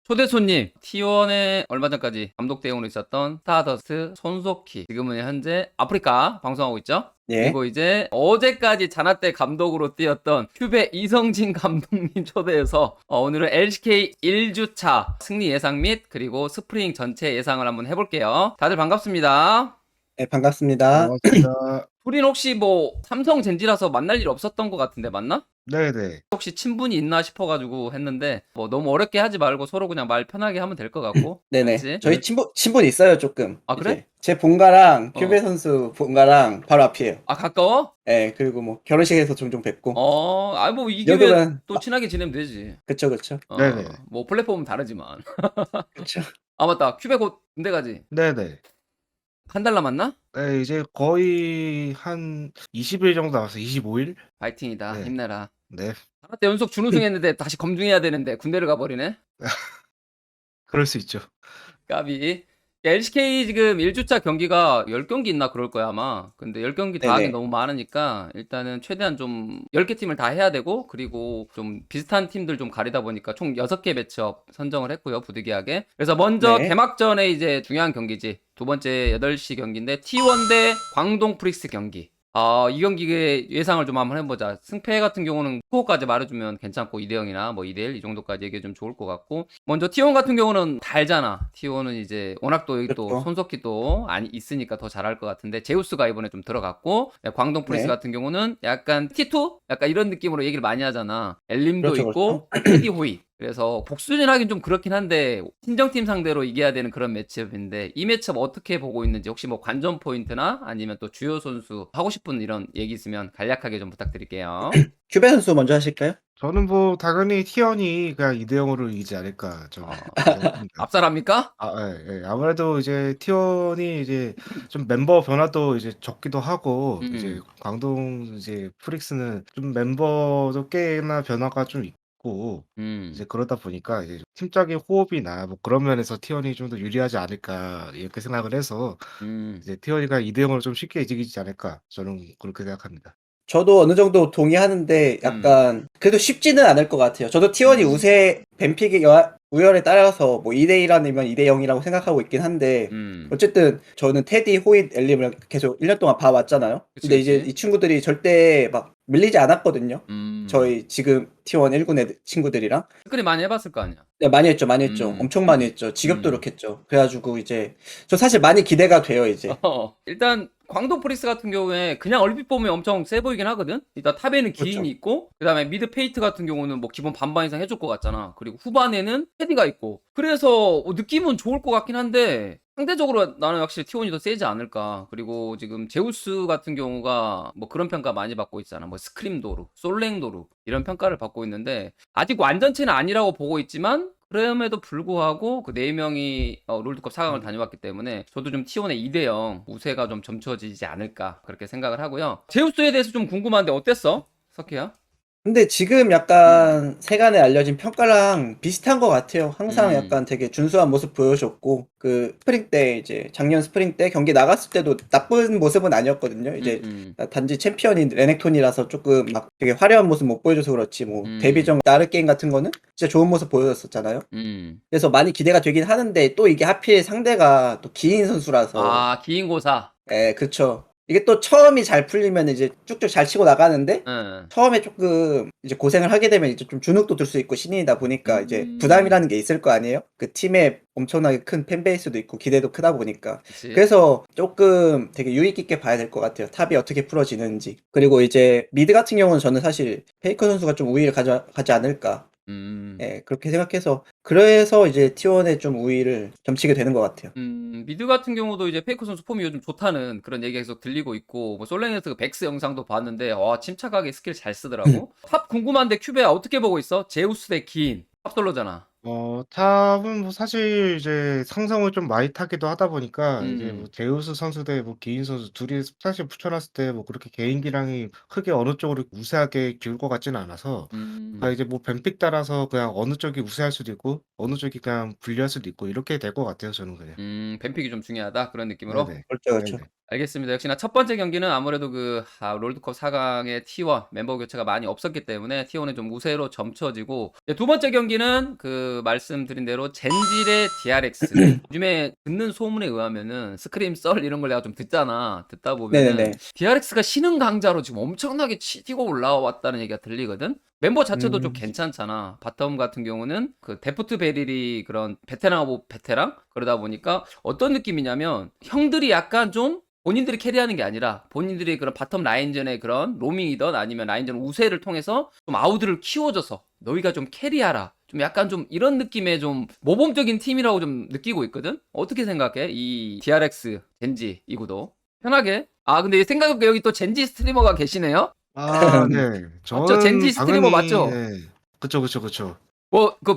초대 손님, T1에 얼마 전까지 감독 대행으로 있었던 스타더스트 손석희, 지금은 현재 아프리카 방송하고 있죠. 예. 그리고 이제 어제까지 자나때 감독으로 뛰었던 큐베 이성진 감독님 초대해서 오늘은 LCK 1주차 승리 예상 및 그리고 스프링 전체 예상을 한번 해볼게요. 다들 반갑습니다. 네, 반갑습니다. 반갑습니다. 둘이 혹시 뭐 삼성 젠지라서 만날 일 없었던 것 같은데 맞나? 네네. 혹시 친분이 있나 싶어가지고 했는데 뭐 너무 어렵게 하지 말고 서로 그냥 말 편하게 하면 될 것 같고. 네네. 알지? 저희 친분 있어요, 조금. 아, 그래? 이제 제 본가랑 어. 큐베 선수 본가랑 바로 앞이에요. 아, 가까워? 예, 그리고 뭐 결혼식에서 종종 뵙고. 뭐 이 기회에 여기는 또 친하게 지내면 되지. 그쵸, 그쵸. 네네. 뭐 플랫폼은 다르지만. 그쵸. 아, 맞다. 큐베 곧 군대 가지. 네네. 한 달 남았나? 네, 이제 거의 한 20일 정도 남았어요. 25일? 파이팅이다. 네. 힘내라. 네. 하나 때 연속 준우승했는데 다시 검증해야 되는데 군대를 가버리네. 그럴 수 있죠. 까비. LCK 지금 1주차 경기가 10경기 있나 그럴 거야 아마. 근데 10경기 다 하긴 네네. 너무 많으니까 일단은 최대한 좀 10개 팀을 다 해야 되고, 그리고 좀 비슷한 팀들 좀 가리다 보니까 총 6개 매치업 선정을 했고요, 부득이하게. 그래서 먼저 네. 개막전에 이제 중요한 경기지. 두 번째 8시 경기인데 T1 대 광동 프릭스 경기. 이 경기의 예상을 좀 한번 해보자. 승패 같은 경우는 스코어까지 말해주면 괜찮고, 2대0이나 뭐 2대1 이 정도까지 얘기해 주면 좋을 것 같고, 먼저 T1 같은 경우는 다 알잖아. T1은 이제 워낙 또 여기 또 그렇죠. 손석희 또 있으니까 더 잘할 것 같은데, 제우스가 이번에 좀 들어갔고, 광동 프리스 네. 같은 경우는 약간 T2? 약간 이런 느낌으로 얘기를 많이 하잖아. 엘림도 그렇죠, 있고 테디 호이. 그래서 복수전하긴 좀 그렇긴 한데 친정팀 상대로 이겨야 되는 그런 매치업인데, 이 매치업 어떻게 보고 있는지, 혹시 뭐 관전 포인트나 아니면 또 주요 선수 하고 싶은 이런 얘기 있으면 간략하게 좀 부탁드릴게요. 큐베 선수 먼저 하실까요? 저는 뭐 당연히 T1이 그냥 2대0으로 이기지 않을까 저는 생각합니다. 압살합니까? 예, 예. 아무래도 이제 T1이 이제 좀 멤버 변화도 이제 적기도 하고, 이제 광동 이제 프릭스는 좀 멤버도 꽤나 변화가 좀 있고, 이제 그러다 보니까 이제 팀적인 호흡이나 뭐 그런 면에서 T1이 좀 더 유리하지 않을까 이렇게 생각을 해서 이제 T1이가 2대0으로 좀 쉽게 이기지 않을까 저는 그렇게 생각합니다. 저도 어느 정도 동의하는데 약간 그래도 쉽지는 않을 것 같아요. 저도 T1이 우세 뱀픽의 우열에 따라서 뭐 2대1 아니면 2대0이라고 생각하고 있긴 한데, 어쨌든 저는 테디, 호잇, 엘림을 계속 1년 동안 봐왔잖아요. 그치, 근데 이제 그치. 이 친구들이 절대 막 밀리지 않았거든요. 저희 지금 T1 1군 친구들이랑. 스크린 많이 해봤을 거 아니야. 네, 많이 했죠, 많이 했죠. 엄청 많이 했죠. 지겹도록 했죠. 그래가지고 이제 저 사실 많이 기대가 돼요, 이제. 일단 광동 프리스 같은 경우에 그냥 얼핏 보면 엄청 세 보이긴 하거든. 일단 탑에는 기인이 그렇죠. 있고, 그 다음에 미드 페이트 같은 경우는 뭐 기본 반반 이상 해줄 것 같잖아. 그리고 후반에는 테디가 있고, 그래서 느낌은 좋을 것 같긴 한데 상대적으로 나는 확실히 T1이 더 세지 않을까. 그리고 지금 제우스 같은 경우가 뭐 그런 평가 많이 받고 있잖아. 뭐 스크림도루, 솔랭도루 이런 평가를 받고 있는데, 아직 완전체는 아니라고 보고 있지만 그럼에도 불구하고 그 4명이 롤드컵 4강을 다녀왔기 때문에 저도 좀 T1의 2대0 우세가 좀 점쳐지지 않을까 그렇게 생각을 하고요. 제우스에 대해서 좀 궁금한데 어땠어? 석희야? 근데 지금 약간 세간에 알려진 평가랑 비슷한 것 같아요. 항상 음, 약간 되게 준수한 모습 보여줬고, 그 스프링 때 이제 작년 스프링 때 경기 나갔을 때도 나쁜 모습은 아니었거든요. 이제 단지 챔피언인 레넥톤이라서 조금 막 되게 화려한 모습 못 보여줘서 그렇지, 뭐 데뷔전 나르 게임 같은 거는 진짜 좋은 모습 보여줬었잖아요. 그래서 많이 기대가 되긴 하는데, 또 이게 하필 상대가 또 기인 선수라서. 기인고사. 그쵸. 이게 또 처음이 잘 풀리면 이제 쭉쭉 잘 치고 나가는데, 응. 처음에 조금 이제 고생을 하게 되면 이제 좀 주눅도 들 수 있고 신인이다 보니까 이제 부담이라는 게 있을 거 아니에요? 그 팀에 엄청나게 큰 팬베이스도 있고 기대도 크다 보니까. 그치. 그래서 조금 되게 유의 깊게 봐야 될 것 같아요. 탑이 어떻게 풀어지는지. 그리고 이제 미드 같은 경우는 저는 사실 페이커 선수가 좀 우위를 가져가지 않을까. 그렇게 생각해서, 그래서 이제 T1의 좀 우위를 점치게 되는 것 같아요. 미드 같은 경우도 이제 페이커 선수 폼이 요즘 좋다는 그런 얘기가 계속 들리고 있고, 뭐 솔랭에서 그 백스 영상도 봤는데 와, 침착하게 스킬 잘 쓰더라고. 탑 궁금한데 큐베야 어떻게 보고 있어? 제우스 대 기인 탑솔로잖아. 탑은 뭐 사실 이제 상성을 좀 많이 타기도 하다 보니까 이제 뭐 음, 제우스 선수 대 뭐 기인 선수 둘이 사실 붙여놨을 때 뭐 그렇게 개인기량이 크게 어느 쪽으로 우세하게 기울 것 같지는 않아서, 이제 뭐 뱀픽 따라서 그냥 어느 쪽이 우세할 수도 있고 어느 쪽이 그냥 불리할 수도 있고 이렇게 될 것 같아요 저는 그냥. 뱀픽이 좀 중요하다 그런 느낌으로. 네네. 그렇죠, 그렇죠. 네네. 알겠습니다. 역시나 첫 번째 경기는 아무래도 롤드컵 4강의 T1 멤버 교체가 많이 없었기 때문에 T1은 좀 우세로 점쳐지고, 두 번째 경기는 말씀드린 대로 젠질의 DRX. 요즘에 듣는 소문에 의하면은 스크림 썰 이런 걸 내가 좀 듣잖아. 듣다 보면은 네네네. DRX가 신흥 강자로 지금 엄청나게 치고 올라왔다는 얘기가 들리거든. 멤버 자체도 좀 음. 괜찮잖아. 바텀 같은 경우는 데프트 베릴이 그런 베테랑하고 베테랑 그러다 보니까 어떤 느낌이냐면 형들이 약간 좀 본인들이 캐리하는 게 아니라 본인들이 그런 바텀 라인전의 그런 로밍이든 아니면 라인전 우세를 통해서 좀 아우들을 키워줘서 너희가 좀 캐리하라. 좀 약간 좀 이런 느낌의 좀 모범적인 팀이라고 좀 느끼고 있거든? 어떻게 생각해? 이 DRX 젠지 이구도. 편하게. 아, 근데 생각해보니까 여기 또 젠지 스트리머가 계시네요? 아 네. 맞죠? 젠지 저는 스트리머 당연히 맞죠? 네. 그쵸, 그쵸, 그쵸.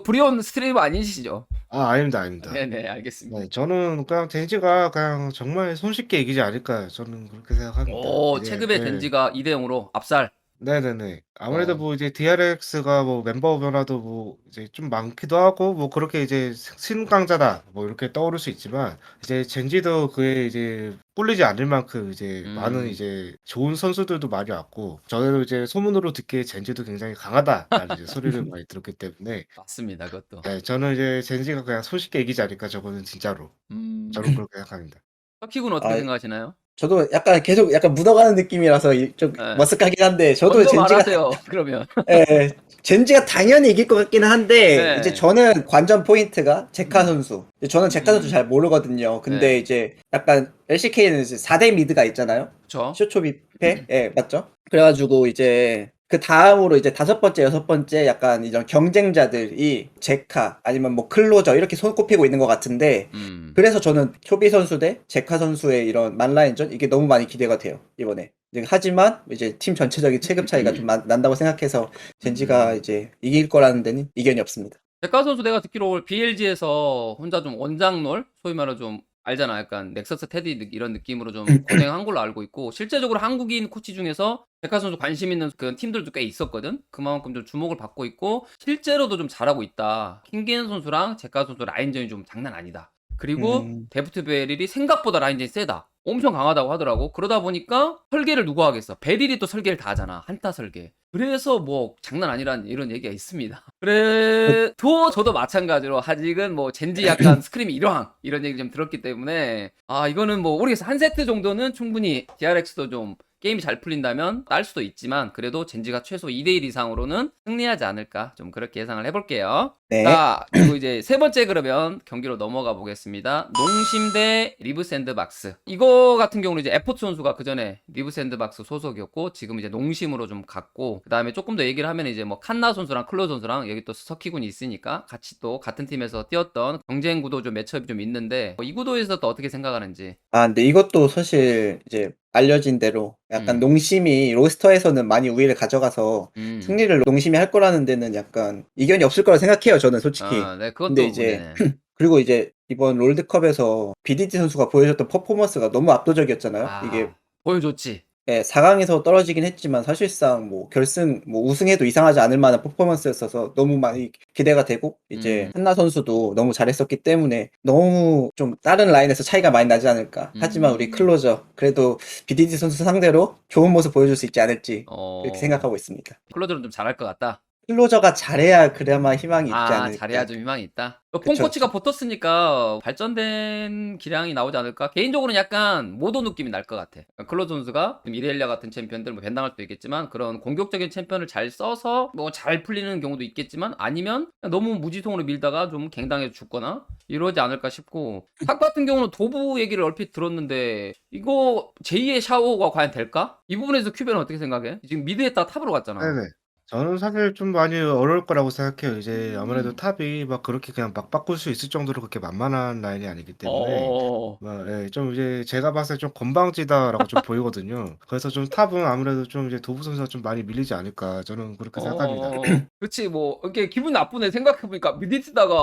브리온 스트리머 아니시죠? 아닙니다, 아닙니다. 네네, 알겠습니다. 네, 저는 그냥 젠지가 그냥 정말 손쉽게 이기지 않을까 저는 그렇게 생각합니다. 오, 이제 체급의 예. 젠지가 2대 0으로 압살. 네네네. 아무래도 어, 뭐 이제 DRX가 뭐 멤버 변화도 뭐 이제 좀 많기도 하고 뭐 그렇게 이제 신강자다 뭐 이렇게 떠오를 수 있지만 이제 젠지도 그에 이제 꿀리지 않을 만큼 이제 많은 음, 이제 좋은 선수들도 많이 왔고 저희도 이제 소문으로 듣기에 젠지도 굉장히 강하다라는 이제 소리를 많이 들었기 때문에 맞습니다, 그것도. 네, 저는 이제 젠지가 그냥 손쉽게 이기지 않을까 저거는 진짜로 저는 그렇게 생각합니다. 터키군 어떻게 아, 생각하시나요? 저도 약간 계속 약간 묻어가는 느낌이라서 좀 네. 머쓱하긴 한데 저도 먼저 젠지가 말하세요, 그러면. 예, 예. 젠지가 당연히 이길 것 같긴 한데 이제 네. 저는 관전 포인트가 제카 음, 선수. 저는 제카 선수 음, 잘 모르거든요. 근데 네. 이제 약간 LCK는 이제 4대 미드가 있잖아요. 그쵸. 쇼초비페? 예, 맞죠? 그래가지고 이제 그 다음으로 이제 다섯 번째, 여섯 번째 약간 이런 경쟁자들이 제카 아니면 뭐 클로저 이렇게 손꼽히고 있는 것 같은데 음, 그래서 저는 초비 선수 대 제카 선수의 이런 만라인전 이게 너무 많이 기대가 돼요 이번에. 하지만 이제 팀 전체적인 체급 차이가 좀 난다고 생각해서 젠지가 음. 이제 이길 거라는 데는 이견이 없습니다. 백가 선수 내가 듣기로 BLG에서 혼자 좀 원장롤? 소위 말해 좀 알잖아. 약간 넥서스 테디 이런 느낌으로 좀 고생한 걸로 알고 있고, 실제적으로 한국인 코치 중에서 백가 선수 관심 있는 그 팀들도 꽤 있었거든? 그만큼 좀 주목을 받고 있고, 실제로도 좀 잘하고 있다. 킹겐 선수랑 제카 선수 라인전이 좀 장난 아니다. 그리고 음, 데프트 베릴이 생각보다 라인전이 세다. 엄청 강하다고 하더라고. 그러다 보니까 설계를 누가 하겠어? 베릴이 또 설계를 다 하잖아. 한타 설계. 그래서 뭐 장난 아니란 이런 얘기가 있습니다. 그래도 저도 마찬가지로 아직은 뭐 젠지 약간 스크림이 이러한 이런 얘기 좀 들었기 때문에 이거는 뭐 모르겠어. 한 세트 정도는 충분히 DRX도 좀 게임이 잘 풀린다면 딸 수도 있지만 그래도 젠지가 최소 2대1 이상으로는 승리하지 않을까 좀 그렇게 예상을 해볼게요. 네. 자, 그리고 이제 세 번째 그러면 경기로 넘어가 보겠습니다. 농심 대 리브 샌드박스. 이거 같은 경우는 이제 에포츠 선수가 그 전에 리브 샌드박스 소속이었고 지금 이제 농심으로 좀 갔고 그 다음에 조금 더 얘기를 하면 이제 뭐 칸나 선수랑 클로 선수랑 여기 또 서키군이 있으니까 같이 또 같은 팀에서 뛰었던 경쟁 구도 좀 매첩이 좀 있는데 이 구도에서 또 어떻게 생각하는지. 근데 이것도 사실 이제 알려진 대로 약간 음, 농심이 로스터에서는 많이 우위를 가져가서 음, 승리를 농심이 할 거라는 데는 약간 이견이 없을 거라 생각해요, 저는 솔직히. 네, 근데 그것도 이제, 문제네. 그리고 이제 이번 롤드컵에서 BDD 선수가 보여줬던 퍼포먼스가 너무 압도적이었잖아요. 이게 보여줬지. 예, 4강에서 떨어지긴 했지만 사실상 뭐 결승, 뭐 우승해도 이상하지 않을 만한 퍼포먼스였어서 너무 많이 기대가 되고 이제 음, 한나 선수도 너무 잘했었기 때문에 너무 좀 다른 라인에서 차이가 많이 나지 않을까. 하지만 우리 음, 클로저 그래도 BDD 선수 상대로 좋은 모습 보여줄 수 있지 않을지 그렇게 어, 생각하고 있습니다. 클로저는 좀 잘할 것 같다. 클로저가 잘해야 그나마 희망이 있지 잘해야 않을까. 좀 희망이 있다. 폰 그쵸, 코치가 그쵸. 붙었으니까 발전된 기량이 나오지 않을까? 개인적으로는 약간 모도 느낌이 날 것 같아. 클로 존스가 이렐리아 같은 챔피언들 뭐 벤당할 수도 있겠지만 그런 공격적인 챔피언을 잘 써서 뭐 잘 풀리는 경우도 있겠지만 아니면 너무 무지성으로 밀다가 좀 갱당해 죽거나 이러지 않을까 싶고 탑 같은 경우는 도부 얘기를 얼핏 들었는데 이거 제2의 샤오가 과연 될까? 이 부분에서 큐베는 어떻게 생각해? 지금 미드에다 탑으로 갔잖아. 네네. 저는 사실 좀 많이 어려울 거라고 생각해요. 이제 아무래도 음. 탑이 막 그렇게 그냥 막 바꿀 수 있을 정도로 그렇게 만만한 라인이 아니기 때문에 어. 예, 좀 이제 제가 봤을 때 좀 건방지다라고 좀 보이거든요. 그래서 좀 탑은 아무래도 좀 이제 도부 선수가 좀 많이 밀리지 않을까 저는 그렇게 생각합니다. 그치, 뭐, 이렇게 기분 나쁘네. 생각해보니까, 미드 뛰다가,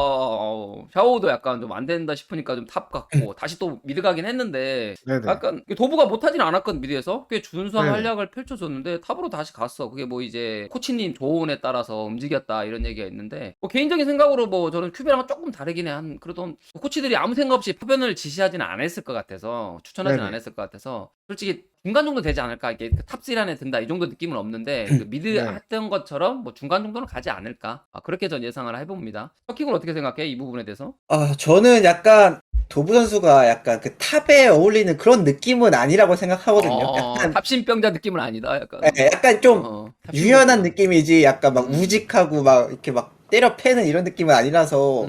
샤오도 약간 좀 안 된다 싶으니까 좀 탑 같고, 다시 또 미드 가긴 했는데, 네네. 약간, 도부가 못하진 않았거든, 미드에서. 꽤 준수한 네네. 활약을 펼쳐줬는데, 탑으로 다시 갔어. 그게 뭐 이제, 코치 코치님 조언에 따라서 움직였다 이런 얘기가 있는데 뭐 개인적인 생각으로 뭐 저는 큐베랑은 조금 다르긴 해. 한 그래도 코치들이 아무 생각 없이 파변을 지시하지는 않았을 것 같아서 추천하지는 네네. 않았을 것 같아서 솔직히 중간 정도 되지 않을까 이게 탑3 안에 든다 이 정도 느낌은 없는데 그 미드 네. 했던 것처럼 뭐 중간 정도는 가지 않을까 그렇게 전 예상을 해봅니다. 터킹은 어떻게 생각해 이 부분에 대해서? 저는 약간 도부 선수가 약간 그 탑에 어울리는 그런 느낌은 아니라고 생각하거든요. 약간 탑신병자 느낌은 아니다 약간. 약간 좀 유연한 탑신병자. 느낌이지 약간 막 우직하고 막 이렇게 막 때려 패는 이런 느낌은 아니라서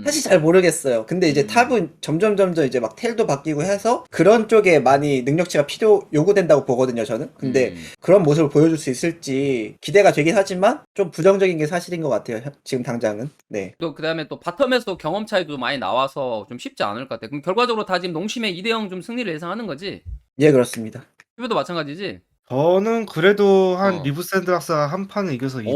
사실 잘 모르겠어요. 근데 이제 탑은 점점 이제 막 텔도 바뀌고 해서 그런 쪽에 많이 능력치가 요구된다고 보거든요, 저는. 근데 그런 모습을 보여줄 수 있을지 기대가 되긴 하지만 좀 부정적인 게 사실인 것 같아요, 지금 당장은. 네. 또 그다음에 또 바텀에서 경험 차이도 많이 나와서 좀 쉽지 않을 것 같아. 그럼 결과적으로 다 지금 농심의 2대0 좀 승리를 예상하는 거지? 예, 그렇습니다. 큐베도 마찬가지지? 저는 그래도 한 어. 리브 샌드박스가 한 판을 이겨서 2대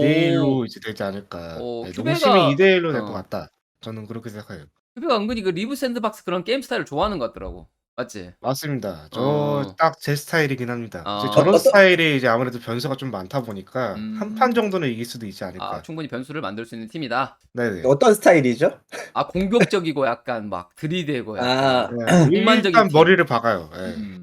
오. 1로 이제 되지 않을까. 네, 농심이 큐베가 2대 1로 될 것 같다. 저는 그렇게 생각해요. 큐베가 은근히 그 리브 샌드박스 그런 게임 스타일을 좋아하는 것 같더라고. 맞지? 맞습니다. 저 어. 딱 제 스타일이긴 합니다. 이제 아. 저런 어떤 스타일이 이제 아무래도 변수가 좀 많다 보니까 한 판 음. 정도는 이길 수도 있지 않을까. 충분히 변수를 만들 수 있는 팀이다. 네네. 어떤 스타일이죠? 공격적이고 약간 막 들이대고 아, 약간 네, 폭만적인 일단 팀. 머리를 박아요.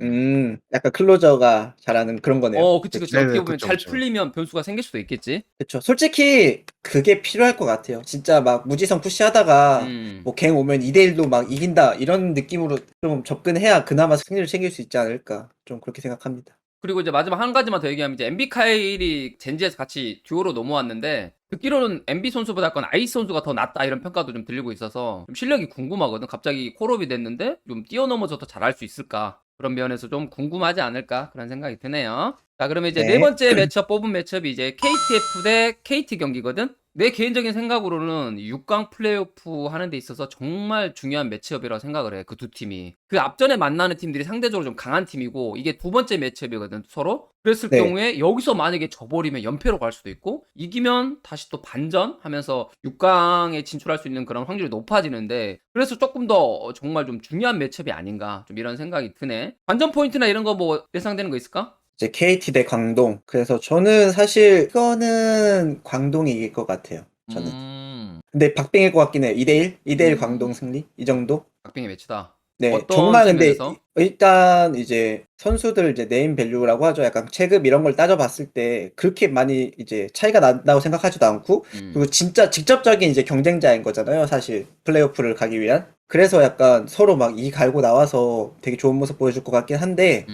예. 약간 클로저가 잘하는 그런 거네요. 그치, 그치. 네네, 어떻게 보면 그쵸, 잘 그쵸. 풀리면 변수가 생길 수도 있겠지. 그쵸. 솔직히 그게 필요할 것 같아요. 진짜 막 무지성 푸시하다가 음. 뭐 갱 오면 2대1로 막 이긴다 이런 느낌으로 좀 접근해야 그나마 승리를 챙길 수 있지 않을까. 좀 그렇게 생각합니다. 그리고 이제 마지막 한 가지만 더 얘기하면 이제 MB 카일이 젠지에서 같이 듀오로 넘어왔는데 듣기로는 MB 선수보다 약간 아이스 선수가 더 낫다 이런 평가도 좀 들리고 있어서 좀 실력이 궁금하거든. 갑자기 콜업이 됐는데 좀 뛰어넘어서 더 잘할 수 있을까? 그런 면에서 좀 궁금하지 않을까? 그런 생각이 드네요. 자, 그러면 이제 네 네. 번째 매치업 뽑은 매치업이 이제 KTF 대 KT 경기거든. 내 개인적인 생각으로는 6강 플레이오프 하는 데 있어서 정말 중요한 매치업이라고 생각을 해. 그 두 팀이. 그 앞전에 만나는 팀들이 상대적으로 좀 강한 팀이고 이게 두 번째 매치업이거든 서로. 그랬을 네. 경우에 여기서 만약에 져버리면 연패로 갈 수도 있고 이기면 다시 또 반전 하면서 6강에 진출할 수 있는 그런 확률이 높아지는데 그래서 조금 더 정말 좀 중요한 매치업이 아닌가 좀 이런 생각이 드네. 반전 포인트나 이런 거 뭐 예상되는 거 있을까? 이제 KT 대 광동. 그래서 저는 사실 이거는 광동이 이길 것 같아요. 저는. 근데 박빙일 것 같긴 해요. 2대1? 2대1 광동 승리? 이 정도? 박빙의 매치다. 네, 어떤 정말 근데 측면에서? 일단 이제 선수들 이제 네임 밸류라고 하죠. 약간 체급 이런 걸 따져봤을 때 그렇게 많이 이제 차이가 난다고 생각하지도 않고 그리고 진짜 직접적인 이제 경쟁자인 거잖아요. 사실 플레이오프를 가기 위한. 그래서 약간 서로 막 이 갈고 나와서 되게 좋은 모습 보여줄 것 같긴 한데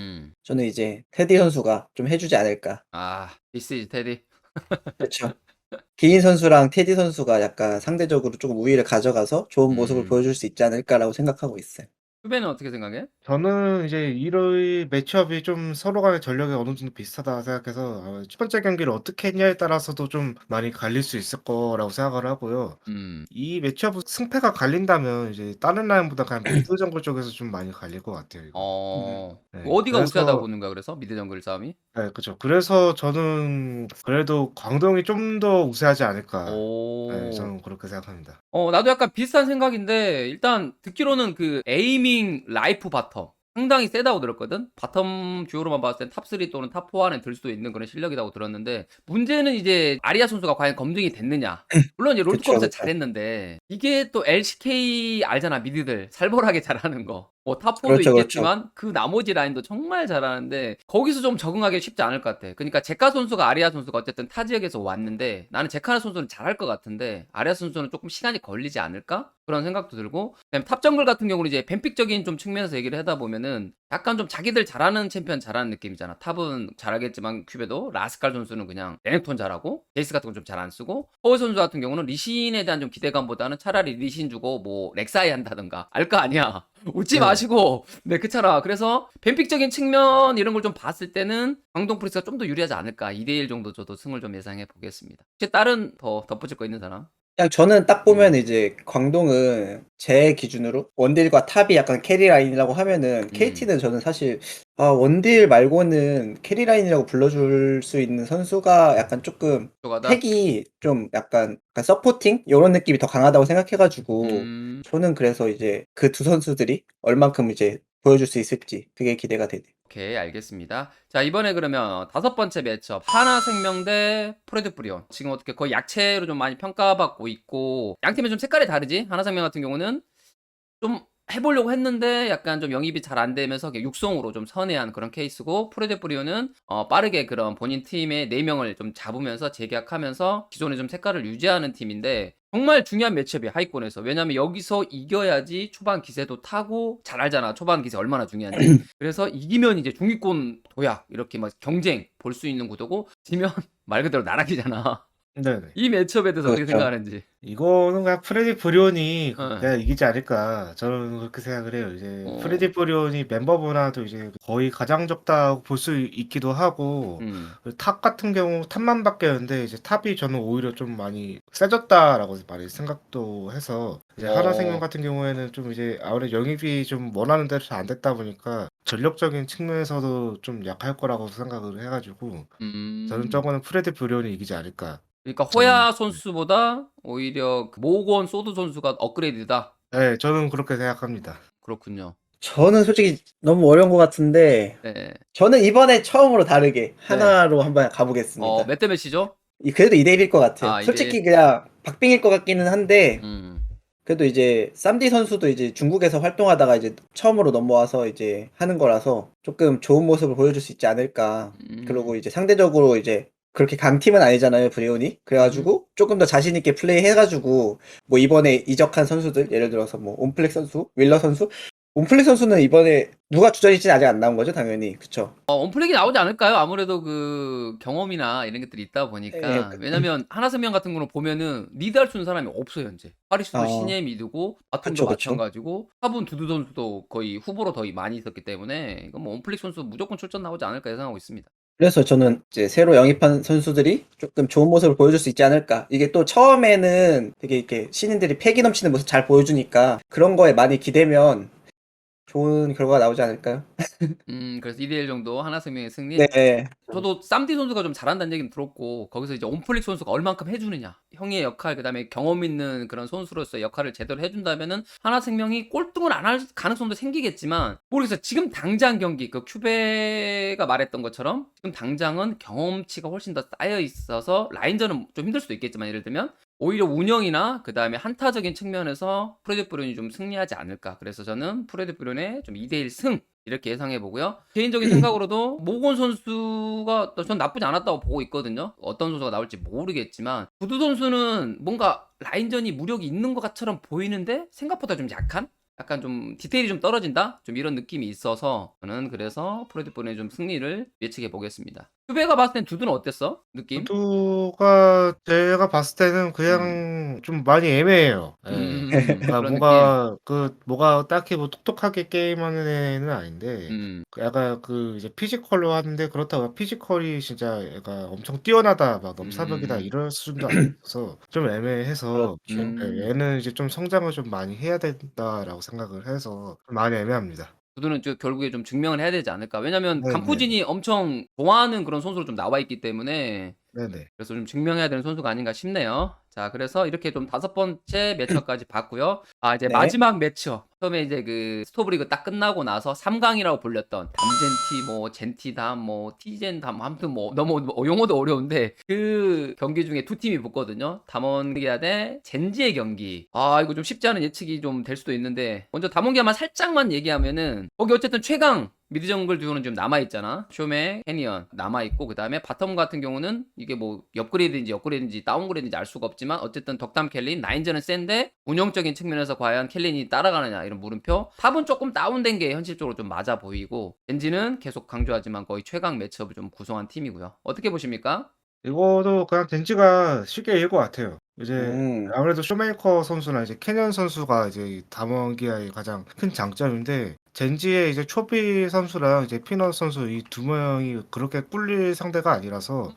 저는 이제 테디 선수가 좀 해주지 않을까. This is 테디. 그렇죠. 기인 선수랑 테디 선수가 약간 상대적으로 조금 우위를 가져가서 좋은 모습을 보여줄 수 있지 않을까라고 생각하고 있어요. 후배는 어떻게 생각해? 저는 이제 이의 매치업이 좀 서로 간의 전력이 어느 정도 비슷하다 생각해서 첫 번째 경기를 어떻게 했냐에 따라서도 좀 많이 갈릴 수 있을 거라고 생각을 하고요. 이 매치업은 승패가 갈린다면 이제 다른 라인보다 그냥 미드 정글 쪽에서 좀 많이 갈릴 것 같아요, 이거. 네, 어디가 우세하다고 그래서 보는 거야 그래서 미드 정글 싸움이? 네, 그죠. 그래서 저는 그래도 광동이 좀 더 우세하지 않을까. 네, 오. 저는 그렇게 생각합니다. 나도 약간 비슷한 생각인데 일단 듣기로는 그 에이밍 라이프 바텀 상당히 세다고 들었거든. 바텀 듀오로만 봤을 땐 탑3 또는 탑4 안에 들 수도 있는 그런 실력이라고 들었는데 문제는 이제 아리아 선수가 과연 검증이 됐느냐. 물론 이제 그쵸, 롤드컵에서 그쵸. 잘했는데 이게 또 LCK 알잖아 미드들 살벌하게 잘하는 거. 탑4도 그렇죠, 그렇죠. 있겠지만 그 나머지 라인도 정말 잘하는데 거기서 좀 적응하기 쉽지 않을 것 같아. 그러니까 제카 선수가 아리아 선수가 어쨌든 타 지역에서 왔는데 나는 제카 선수는 잘할 것 같은데 아리아 선수는 조금 시간이 걸리지 않을까? 그런 생각도 들고 그다음에 탑 정글 같은 경우는 이제 뱀픽적인 좀 측면에서 얘기를 하다 보면은 약간 좀 자기들 잘하는 챔피언 잘하는 느낌이잖아. 탑은 잘하겠지만 큐베도 라스칼 선수는 그냥 레넥톤 잘하고 제이스 같은 건 좀 잘 안 쓰고 허울 선수 같은 경우는 리신에 대한 좀 기대감보다는 차라리 리신 주고 뭐 렉사이 한다든가 알 거 아니야. 웃지 네. 마시고 네 그렇잖아. 그래서 뱀픽적인 측면 이런 걸 좀 봤을 때는 광동 프리스가 좀 더 유리하지 않을까. 2대1 정도 저도 승을 좀 예상해 보겠습니다. 혹시 다른 더 덧붙일 거 있는 사람? 그냥 저는 딱 보면 이제 광동은 제 기준으로 원딜과 탑이 약간 캐리 라인이라고 하면은 KT는 저는 사실 원딜 말고는 캐리 라인이라고 불러줄 수 있는 선수가 약간 조금 조가다? 핵이 좀 약간 서포팅 이런 느낌이 더 강하다고 생각해가지고 음. 저는 그래서 이제 그 두 선수들이 얼만큼 이제 보여줄 수 있을지 그게 기대가 되네요. 오케이, 알겠습니다. 자, 이번에 그러면 5번째 매치업 하나생명 대 프레드 프리온. 지금 어떻게 거의 약체로 좀 많이 평가받고 있고 양 팀은 좀 색깔이 다르지. 하나생명 같은 경우는 좀 해보려고 했는데 약간 좀 영입이 잘 안 되면서 육성으로 좀 선회한 그런 케이스고, 프레드 프리오는 빠르게 그런 본인 팀의 4명을 좀 잡으면서 재계약하면서 기존의 좀 색깔을 유지하는 팀인데 정말 중요한 매치업이 하위권에서. 왜냐면 여기서 이겨야지 초반 기세도 타고, 잘 알잖아 초반 기세 얼마나 중요한지. 그래서 이기면 이제 중위권 도약 이렇게 막 경쟁 볼 수 있는 구도고, 지면 말 그대로 나락이잖아. 네네. 이 매치업에 대해서 어떻게 그렇죠. 생각하는지. 이거는 그냥 프레디 브리온이 어. 그냥 이기지 않을까 저는 그렇게 생각을 해요. 이제 어. 프레디 브리온이 멤버 분화도 이제 거의 가장 적다고 볼 수 있기도 하고 탑 같은 경우 탑만 바뀌었는데 이제 탑이 저는 오히려 좀 많이 세졌다라고 많이 생각도 해서 이제 하나생명 같은 경우에는 좀 이제 아무래도 영입이 좀 원하는 대로 잘 안 됐다 보니까 전력적인 측면에서도 좀 약할 거라고 생각을 해가지고 저는 저거는 프레디 브리온이 이기지 않을까. 그러니까 호야 선수보다 오히려 그 모건 소드 선수가 업그레이드다. 네, 저는 그렇게 생각합니다. 그렇군요. 저는 솔직히 너무 어려운 것 같은데 네. 저는 이번에 처음으로 다르게 하나로 한번 가보겠습니다. 몇 대 몇이죠? 그래도 2대1일 것 같아요. 아, 2대1. 솔직히 그냥 박빙일 것 같기는 한데 음. 그래도 이제 쌈디 선수도 이제 중국에서 활동하다가 이제 처음으로 넘어와서 이제 하는 거라서 조금 좋은 모습을 보여줄 수 있지 않을까. 그리고 이제 상대적으로 이제 그렇게 강팀은 아니잖아요, 브리온이. 그래가지고 조금 더 자신 있게 플레이 해가지고 뭐 이번에 이적한 선수들 예를 들어서 뭐 온플렉 선수, 윌러 선수. 온플렉 선수는 이번에 누가 주전일지는 아직 안 나온 거죠, 당연히. 그쵸? 온플렉이 나오지 않을까요? 아무래도 그 경험이나 이런 것들이 있다 보니까. 예, 왜냐면 하나생명 같은 거는 보면은 리드할 수 있는 사람이 없어요, 현재. 파리스도 신예 미드고 바텀도 그쵸. 마찬가지고 탑은 두두 선수도 거의 후보로 더 많이 있었기 때문에 이건 뭐 온플렉 선수 무조건 출전 나오지 않을까 예상하고 있습니다. 그래서 저는 이제 새로 영입한 선수들이 조금 좋은 모습을 보여줄 수 있지 않을까. 이게 또 처음에는 되게 이렇게 신인들이 패기 넘치는 모습 잘 보여주니까 그런 거에 많이 기대면 좋은 결과가 나오지 않을까요? 그래서 2대1 정도 하나생명의 승리. 네. 저도 쌈디 선수가 좀 잘한다는 얘기는 들었고, 거기서 이제 온플릭 선수가 얼만큼 해주느냐, 형의 역할, 그다음에 경험 있는 그런 선수로서 역할을 제대로 해준다면은 하나생명이 꼴등을 안 할 가능성도 생기겠지만 모르겠어요. 지금 당장 경기 그 큐베가 말했던 것처럼 지금 당장은 경험치가 훨씬 더 쌓여 있어서 라인전은 좀 힘들 수도 있겠지만, 예를 들면 오히려 운영이나 그 다음에 한타적인 측면에서 프레드 브룬이 좀 승리하지 않을까. 그래서 저는 프레드 브룬의 좀 2대1 승 이렇게 예상해 보고요. 개인적인 생각으로도 모건 선수가 전 나쁘지 않았다고 보고 있거든요. 어떤 선수가 나올지 모르겠지만 구두 선수는 뭔가 라인전이 무력이 있는 것처럼 보이는데 생각보다 좀 약한? 약간 좀 디테일이 좀 떨어진다? 좀 이런 느낌이 있어서 저는 그래서 프레드 브룬의 좀 승리를 예측해 보겠습니다. 큐베가 봤을 땐 두두는 어땠어? 느낌? 두두가 제가 봤을 때는 그냥 좀 많이 애매해요. 예. 그러니까 그런 뭐가 딱히 뭐 똑똑하게 게임하는 애는 아닌데 느낌. 약간 그 이제 피지컬로 하는데 그렇다고 피지컬이 진짜 약간 엄청 뛰어나다 막 넘사벽이다 이럴 수준도 아니어서 좀 애매해서 그렇죠. 예, 얘는 이제 좀 성장을 좀 많이 해야 된다라고 생각을 해서 좀 많이 애매합니다. 두두는 결국에 좀 증명을 해야 되지 않을까. 왜냐면 네네. 간푸진이 엄청 좋아하는 그런 선수로 좀 나와 있기 때문에 네네. 그래서 좀 증명해야 되는 선수가 아닌가 싶네요. 자, 그래서 이렇게 좀 5번째 매치업까지 봤고요. 이제 네. 마지막 매치업. 처음에 이제 그 스토브리그 딱 끝나고 나서 3강이라고 불렸던 담젠티, 뭐 젠티담, 뭐 티젠담, 아무튼 뭐 너무 용어도 어려운데 그 경기 중에 두 팀이 붙거든요. 담원기아 대 젠지의 경기. 이거 좀 쉽지 않은 예측이 좀 될 수도 있는데 먼저 담원기아만 살짝만 얘기하면은 거기 어쨌든 최강 미드 정글 듀오는 좀 남아있잖아. 쇼메, 캐니언 남아있고, 그 다음에 바텀 같은 경우는 이게 뭐 업그레이드인지 다운그레이드인지 알 수가 없지만 어쨌든 덕담 켈린, 나인전은 센데 운영적인 측면에서 과연 켈린이 따라가느냐 이런 물음표. 탑은 조금 다운된 게 현실적으로 좀 맞아 보이고, 젠지는 계속 강조하지만 거의 최강 매치업을 좀 구성한 팀이고요. 어떻게 보십니까? 이거도 그냥 젠지가 쉽게 이길 것 같아요. 이제 음. 아무래도 쇼메이커 선수나 이제 캐년 선수가 이제 담원기아의 가장 큰 장점인데 젠지의 이제 초비 선수랑 이제 피넛 선수 이 두 명이 그렇게 꿀릴 상대가 아니라서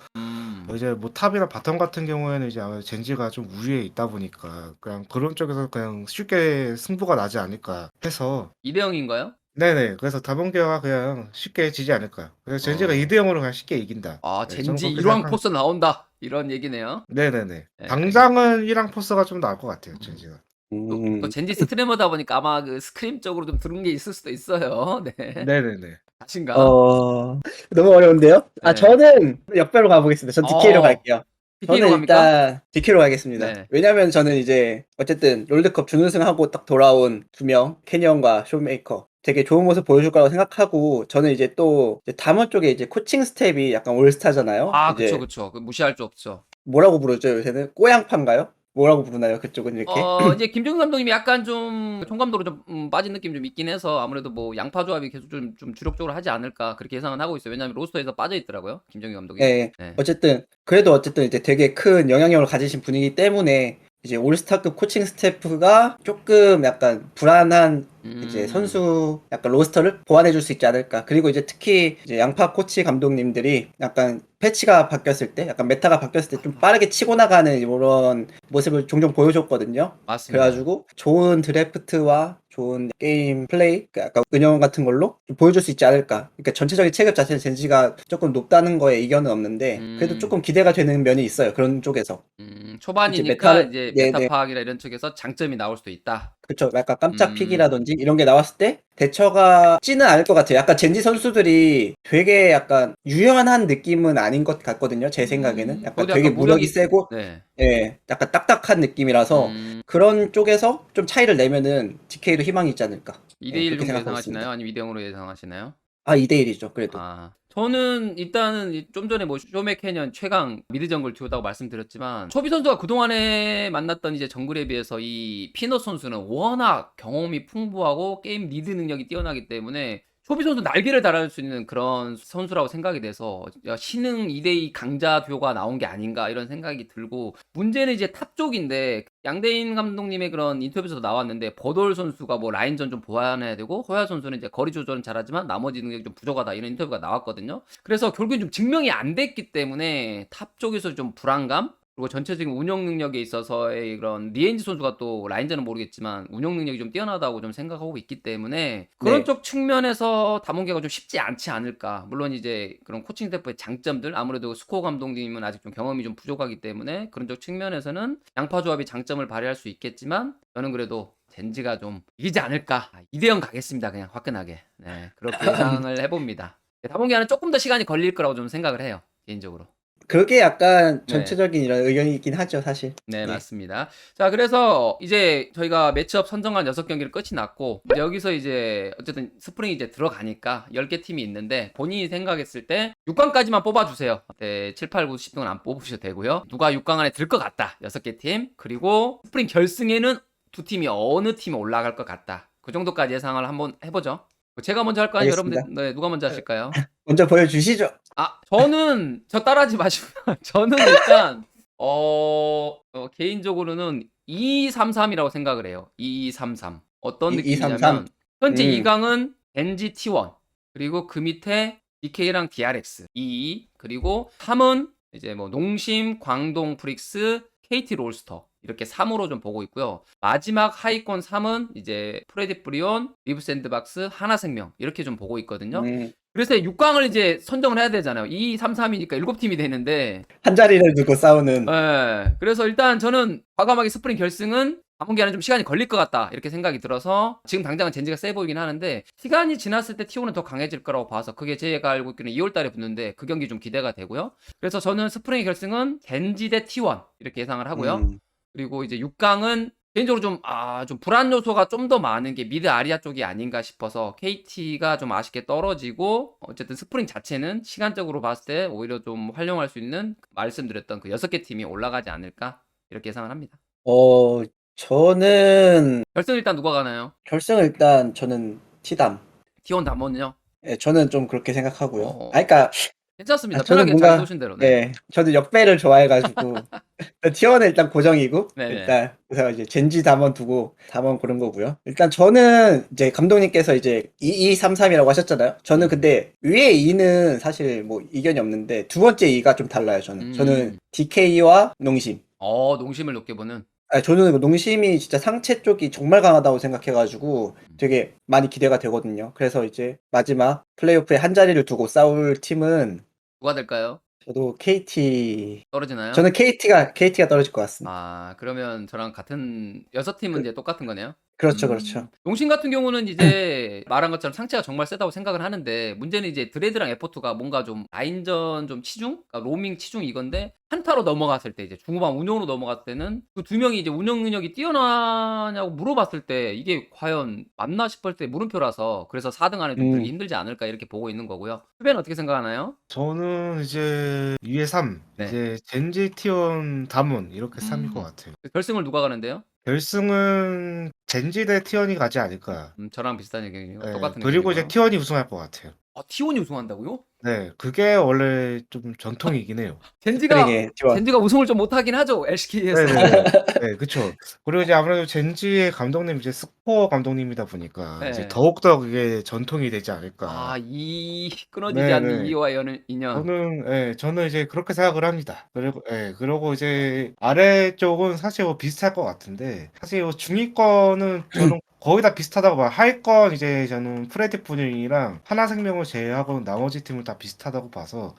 이제 뭐 탑이나 바텀 같은 경우에는 이제 아무래도 젠지가 좀 우위에 있다 보니까 그냥 그런 쪽에서 그냥 쉽게 승부가 나지 않을까 해서 2대 0인가요? 네네. 그래서 담원기아가 그냥 쉽게 지지 않을까요? 그래서 젠지가 2대 0으로 그냥 쉽게 이긴다. 네, 저는 젠지 그렇게 일왕 생각합니다. 포스 나온다 이런 얘기네요. 네네네. 네, 당장은 1랑 포스가 좀 나을 것 같아요, 젠지가. 또 젠지 스트리머다 보니까 아마 그 스크림 쪽으로 좀 들은 게 있을 수도 있어요. 네. 네네네. 자신감. 너무 어려운데요? 네. 저는 역배로 가보겠습니다. 전 DK로 갈게요. DK로 저는 갑니까? 일단 DK로 가겠습니다. 네. 왜냐면 저는 이제 어쨌든 롤드컵 준우승하고 딱 돌아온 2명, 캐니언과 쇼메이커. 되게 좋은 모습 보여줄 거라고 생각하고, 저는 이제 또 이제 담원 쪽에 이제 코칭 스텝이 약간 올스타잖아요. 이제 그쵸. 무시할 수 없죠. 뭐라고 부르죠, 요새는? 꼬양파인가요? 뭐라고 부르나요, 그쪽은 이렇게? 이제 김정은 감독님이 약간 좀 총감독으로 좀 빠진 느낌이 좀 있긴 해서 아무래도 뭐 양파 조합이 계속 좀 주력적으로 하지 않을까 그렇게 예상은 하고 있어요. 왜냐하면 로스터에서 빠져 있더라고요, 김정은 감독이. 네. 네. 어쨌든 이제 되게 큰 영향력을 가지신 분이기 때문에 이제 올스타급 코칭 스태프가 조금 약간 불안한 이제 선수 약간 로스터를 보완해줄 수 있지 않을까. 그리고 이제 특히 이제 양파 코치 감독님들이 약간 패치가 바뀌었을 때, 약간 메타가 바뀌었을 때 좀 빠르게 치고 나가는 이런 모습을 종종 보여줬거든요. 맞습니다. 그래가지고 좋은 드래프트와 좋은 게임 플레이, 그 약간 운영 같은 걸로 좀 보여줄 수 있지 않을까. 그러니까 전체적인 체급 자체는 젠지가 조금 높다는 거에 이견은 없는데 그래도 조금 기대가 되는 면이 있어요. 그런 쪽에서. 초반이니까 이제 이제 네네. 메타 파악이나 이런 쪽에서 장점이 나올 수도 있다. 그쵸. 약간 깜짝 픽이라든지 이런 게 나왔을 때 대처가 쉽지는 않을 것 같아요. 약간 젠지 선수들이 되게 약간 유연한 느낌은 아닌 것 같거든요. 제 생각에는. 약간 저도 되게 약간 무력이 세고, 네. 예, 약간 딱딱한 느낌이라서 그런 쪽에서 좀 차이를 내면은 DK도 희망이 있지 않을까. 2대1 그렇게 정도 생각하고 예상하시나요? 있습니다. 아니면 2대0으로 예상하시나요? 2대1이죠. 그래도. 저는 일단은 좀 전에 뭐 쇼메 캐년 최강 미드 정글 듀오다고 말씀드렸지만 초비 선수가 그동안에 만났던 이제 정글에 비해서 이 피넛 선수는 워낙 경험이 풍부하고 게임 리드 능력이 뛰어나기 때문에 초비 선수 날개를 달아줄 수 있는 그런 선수라고 생각이 돼서 신흥 2대2 강자 듀오가 나온 게 아닌가 이런 생각이 들고, 문제는 이제 탑 쪽인데 양대인 감독님의 그런 인터뷰에서도 나왔는데 버돌 선수가 뭐 라인전 좀 보완해야 되고 호야 선수는 이제 거리 조절은 잘하지만 나머지 능력이 좀 부족하다 이런 인터뷰가 나왔거든요. 그래서 결국엔 좀 증명이 안 됐기 때문에 탑 쪽에서 좀 불안감, 그리고 전체적인 운영 능력에 있어서의 그런 리엔지 선수가 또 라인전은 모르겠지만 운영 능력이 좀 뛰어나다고 좀 생각하고 있기 때문에 그런 네. 쪽 측면에서 담원계가 좀 쉽지 않지 않을까. 물론 이제 그런 코칭 스태프의 장점들, 아무래도 스코어 감독님은 아직 좀 경험이 좀 부족하기 때문에 그런 쪽 측면에서는 양파 조합이 장점을 발휘할 수 있겠지만 저는 그래도 젠지가 좀 이기지 않을까. 2대0 가겠습니다. 그냥 화끈하게. 네, 그렇게 예상을 해봅니다. 담원계는 조금 더 시간이 걸릴 거라고 좀 생각을 해요, 개인적으로. 그게 약간 네. 전체적인 이런 의견이긴 하죠, 사실. 네, 예. 맞습니다. 자, 그래서 이제 저희가 매치업 선정한 6경기를 끝이 났고, 여기서 이제 어쨌든 스프링이 이제 들어가니까 10개 팀이 있는데, 본인이 생각했을 때 6강까지만 뽑아주세요. 네, 7, 8, 9, 10등은 안 뽑으셔도 되고요. 누가 6강 안에 들 것 같다. 6개 팀. 그리고 스프링 결승에는 두 팀이 어느 팀이 올라갈 것 같다. 그 정도까지 예상을 한번 해보죠. 제가 먼저 할까요? 알겠습니다. 여러분들, 네, 누가 먼저 하실까요? 먼저 보여주시죠. 저는 저 따라하지 마시고 저는 일단 개인적으로는 2233이라고 생각을 해요. 2233. 어떤 2233. 느낌이냐면 현재 음. 2강은 겐지 T1 그리고 그 밑에 DK랑 DRX 22, 그리고 3은 이제 뭐 농심, 광동 프릭스, KT 롤스터 이렇게 3으로 좀 보고 있고요. 마지막 하위권 3은 이제 프레디 프리온, 리브 샌드박스, 하나생명 이렇게 좀 보고 있거든요. 그래서 6강을 이제 선정을 해야 되잖아요. 2, 3, 3이니까 7팀이 되는데 한 자리를 두고 싸우는. 그래서 일단 저는 과감하게 스프링 결승은 담원기한은 좀 시간이 걸릴 것 같다 이렇게 생각이 들어서, 지금 당장은 젠지가 세 보이긴 하는데 시간이 지났을 때 T1은 더 강해질 거라고 봐서 그게 제가 알고 있기는 2월달에 붙는데 그 경기 좀 기대가 되고요. 그래서 저는 스프링 결승은 젠지 대 T1 이렇게 예상을 하고요. 그리고 이제 6강은 개인적으로 좀 불안 요소가 좀 더 많은 게 미드 아리아 쪽이 아닌가 싶어서 KT가 좀 아쉽게 떨어지고, 어쨌든 스프링 자체는 시간적으로 봤을 때 오히려 좀 활용할 수 있는 말씀드렸던 그 6개 팀이 올라가지 않을까 이렇게 예상을 합니다. 저는 결승 일단 누가 가나요? 결승은 일단 저는 T담. T1 담원요? 예, 저는 좀 그렇게 생각하고요. 어, 그러니까 괜찮습니다. 저는 편하게 자기 뭔가 쏘신 대로. 네. 예, 저도 역배를 좋아해가지고 T1은 일단 고정이고 네네. 일단 그래서 이제 젠지 담원 두고 담원 고른 거고요. 일단 저는 이제 감독님께서 이제 2233이라고 하셨잖아요. 저는 근데 위에 2는 사실 뭐 이견이 없는데 두 번째 2가 좀 달라요. 저는 DK와 농심. 농심을 높게 보는. 저는 그 농심이 진짜 상체 쪽이 정말 강하다고 생각해가지고 되게 많이 기대가 되거든요. 그래서 이제 마지막 플레이오프에 한 자리를 두고 싸울 팀은 누가 될까요? 저도 KT. 떨어지나요? 저는 KT가 떨어질 것 같습니다. 아, 그러면 저랑 같은 6팀은 이제 똑같은 거네요. 그렇죠, 그렇죠. 용신 같은 경우는 이제 말한 것처럼 상체가 정말 세다고 생각을 하는데 문제는 이제 드레드랑 에포트가 뭔가 좀 라인전 좀 치중? 그러니까 로밍 치중 이건데 한타로 넘어갔을 때 이제 중후반 운영으로 넘어갔을 때는 그 두 명이 이제 운영 능력이 뛰어나냐고 물어봤을 때 이게 과연 맞나 싶을 때 물음표라서 그래서 4등 안에 좀 들기 힘들지 않을까 이렇게 보고 있는 거고요. 후배는 어떻게 생각하나요? 저는 이제 2에 3, 네. 이제 젠지, 티온, 다문 이렇게 3일 것 같아요. 결승을 누가 가는데요? 결승은 젠지 대 티원이 가지 않을까. 저랑 비슷한 의견이에요. 네, 똑같은 그리고 의견이고요. 이제 티원이 우승할 것 같아요. T1이 우승한다고요? 네, 그게 원래 좀 전통이긴 해요. 젠지가 스프링의 T1. 젠지가 우승을 좀 못하긴 하죠. LCK에서. 네네. 네, 그쵸. 그리고 이제 아무래도 젠지의 감독님 이제 스코어 감독님이다 보니까 네. 이제 더욱더 그게 전통이 되지 않을까. 아, 이 끊어지지 네, 않는 네. 이와 인연. 저는 이제 그렇게 생각을 합니다. 그리고 이제 아래쪽은 사실 뭐 비슷할 것 같은데, 사실 뭐 중위권은 저는 거의 다 비슷하다고 봐요. 하위권 이제 저는 프레디 분이랑 하나생명을 제외하고 나머지 팀은 다 비슷하다고 봐서,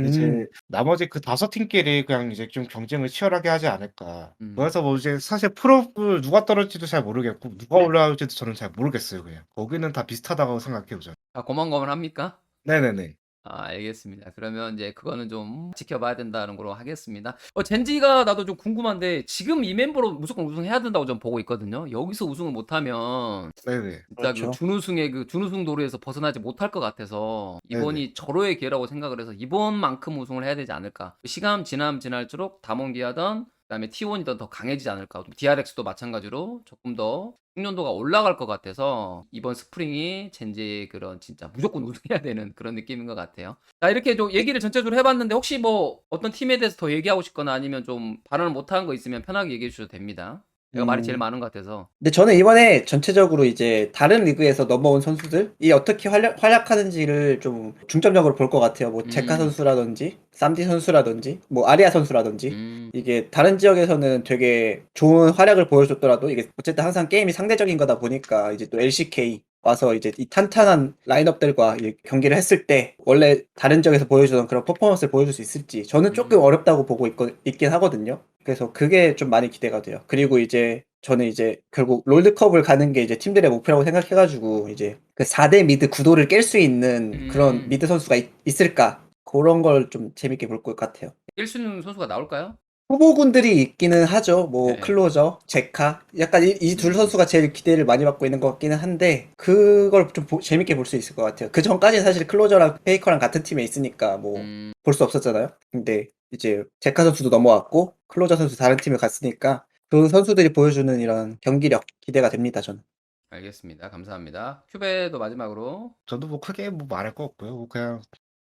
이제 나머지 그 5팀끼리 그냥 이제 좀 경쟁을 치열하게 하지 않을까. 그래서 뭐 이제 사실 프로를 누가 떨어질지도 잘 모르겠고, 누가 올라올지도 저는 잘 모르겠어요, 그냥. 거기는 다 비슷하다고 생각해요, 저는. 아, 고만고만합니까? 네네네. 아, 알겠습니다. 그러면 이제 그거는 좀 지켜봐야 된다는 걸로 하겠습니다. 젠지가 나도 좀 궁금한데 지금 이 멤버로 무조건 우승해야 된다고 좀 보고 있거든요. 여기서 우승을 못하면 네네. 진짜 그렇죠. 그 준우승의 그 준우승 도로에서 벗어나지 못할 것 같아서 이번이 절호의 기회라고 생각을 해서 이번만큼 우승을 해야 되지 않을까. 시간 지날수록 다몬기하던 그다음에 T1이던 더 강해지지 않을까. DRX도 마찬가지로 조금 더 숙련도가 올라갈 것 같아서 이번 스프링이 젠지의 그런 진짜 무조건 우승해야 되는 그런 느낌인 것 같아요. 자, 이렇게 좀 얘기를 전체적으로 해봤는데 혹시 뭐 어떤 팀에 대해서 더 얘기하고 싶거나 아니면 좀 발언을 못한 거 있으면 편하게 얘기해 주셔도 됩니다. 내가 말이 제일 많은 것 같아서. 근데 저는 이번에 전체적으로 이제 다른 리그에서 넘어온 선수들이 어떻게 활약하는지를 좀 중점적으로 볼 것 같아요. 뭐 제카 선수라든지 쌈디 선수라든지 뭐 아리아 선수라든지 이게 다른 지역에서는 되게 좋은 활약을 보여줬더라도 이게 어쨌든 항상 게임이 상대적인 거다 보니까 이제 또 LCK 와서 이제 이 탄탄한 라인업들과 경기를 했을 때 원래 다른 지역에서 보여주던 그런 퍼포먼스를 보여줄 수 있을지 저는 조금 어렵다고 보고 있긴 하거든요. 그래서 그게 좀 많이 기대가 돼요. 그리고 이제 저는 이제 결국 롤드컵을 가는 게 이제 팀들의 목표라고 생각해가지고 이제 그 4대 미드 구도를 깰 수 있는 그런 미드 선수가 있을까? 그런 걸 좀 재밌게 볼 것 같아요. 깰 수 있는 선수가 나올까요? 후보군들이 있기는 하죠. 뭐 네. 클로저, 제카, 약간 이 둘 선수가 제일 기대를 많이 받고 있는 것 같기는 한데 그걸 좀 재밌게 볼 수 있을 것 같아요. 그 전까지는 사실 클로저랑 페이커랑 같은 팀에 있으니까 뭐 볼 수 없었잖아요. 근데 이제 제카 선수도 넘어왔고 클로저 선수 다른 팀에 갔으니까 그 선수들이 보여주는 이런 경기력 기대가 됩니다. 저는. 알겠습니다. 감사합니다. 큐베도 마지막으로. 저도 뭐 크게 뭐 말할 거 없고요. 뭐 그냥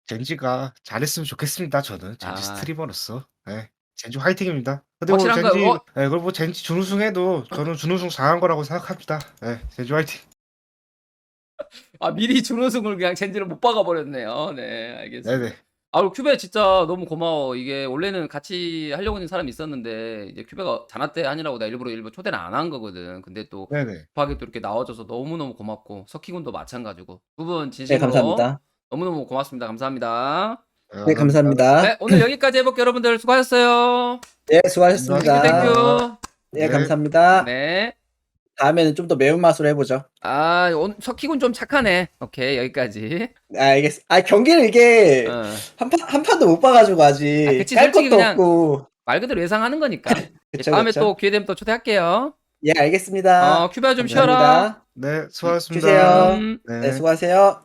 젠지가 잘했으면 좋겠습니다. 저는 젠지 아. 스트리머로서. 네. 젠지 화이팅입니다. 근데 뭐 확실한가요? 젠지, 네, 그리고 뭐 젠지 준우승해도 저는 준우승 잘한 거라고 생각합니다. 네, 젠지 화이팅. 아, 미리 준우승을 그냥 젠지를 못 박아버렸네요. 네, 알겠습니다. 네네. 아, 큐베 진짜 너무 고마워. 이게 원래는 같이 하려고 하는 사람이 있었는데 이제 큐베가 자나 때 아니라고 나 일부러 초대를 안 한 거거든. 근데 또 네네. 급하게 또 이렇게 나와줘서 너무너무 고맙고 석희군도 마찬가지고 두 분 네, 진심으로 감사합니다. 너무너무 고맙습니다. 감사합니다. 네, 감사합니다. 네, 오늘 여기까지 해볼게요. 여러분들 수고하셨어요. 네, 땡큐, 수고하셨습니다. 땡큐. 네, 네. 감사합니다. 네. 다음에는 좀 더 매운맛으로 해보죠. 아, 오늘 석희군 좀 착하네. 오케이, 여기까지. 경기를 이게 어. 한 판도 못 봐가지고 아직 그치, 깔 솔직히 것도 그냥 없고. 말 그대로 예상하는 거니까. 그쵸, 다음에 그쵸. 또 기회 되면 또 초대할게요. 예, 알겠습니다. 큐베 좀 쉬어라. 감사합니다. 네, 수고하셨습니다. 쉬세요. 음. 네, 수고하세요.